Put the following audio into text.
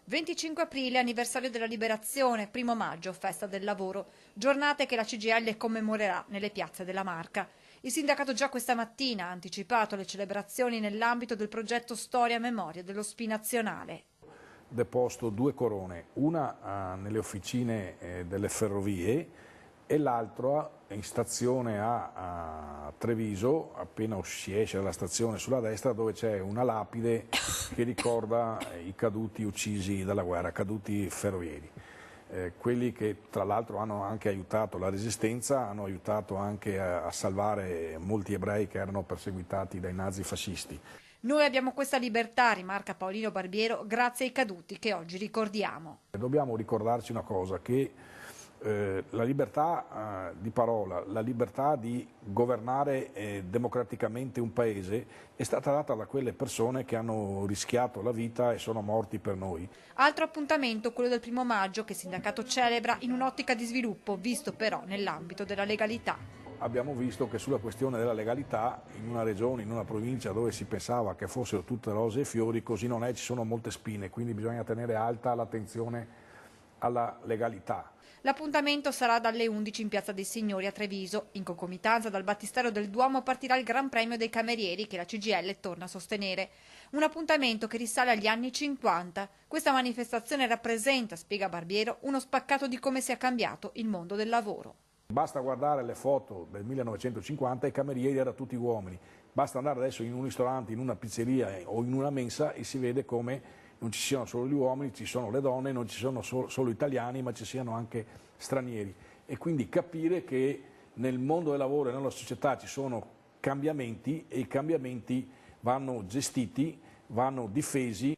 25 aprile, anniversario della liberazione, 1° maggio, festa del lavoro, giornate che la CGIL commemorerà nelle piazze della Marca. Il sindacato già questa mattina ha anticipato le celebrazioni nell'ambito del progetto Storia e Memoria dello SPI nazionale. Deposto 2 corone, una nelle officine delle ferrovie e l'altra in stazione a Treviso, appena si esce dalla stazione sulla destra, dove c'è una lapide che ricorda i caduti uccisi dalla guerra, caduti ferrovieri. Quelli che tra l'altro hanno anche aiutato la resistenza, hanno aiutato anche a salvare molti ebrei che erano perseguitati dai nazifascisti. Noi abbiamo questa libertà, rimarca Paolino Barbiero, grazie ai caduti che oggi ricordiamo. Dobbiamo ricordarci una cosa, che la libertà di parola, la libertà di governare democraticamente un paese è stata data da quelle persone che hanno rischiato la vita e sono morti per noi. Altro appuntamento, quello del 1° maggio, che il sindacato celebra in un'ottica di sviluppo, visto però nell'ambito della legalità. Abbiamo visto che sulla questione della legalità, in una regione, in una provincia dove si pensava che fossero tutte rose e fiori, così non è, ci sono molte spine, quindi bisogna tenere alta l'attenzione alla legalità. L'appuntamento sarà dalle 11 in Piazza dei Signori a Treviso. In concomitanza dal Battistero del Duomo partirà il Gran Premio dei Camerieri che la CGIL torna a sostenere. Un appuntamento che risale agli anni 50. Questa manifestazione rappresenta, spiega Barbiero, uno spaccato di come sia cambiato il mondo del lavoro. Basta guardare le foto del 1950, i camerieri erano tutti uomini. Basta andare adesso in un ristorante, in una pizzeria o in una mensa e si vede come non ci siano solo gli uomini, ci sono le donne, non ci sono solo italiani, ma ci siano anche stranieri. E quindi capire che nel mondo del lavoro e nella società ci sono cambiamenti e i cambiamenti vanno gestiti, vanno difesi.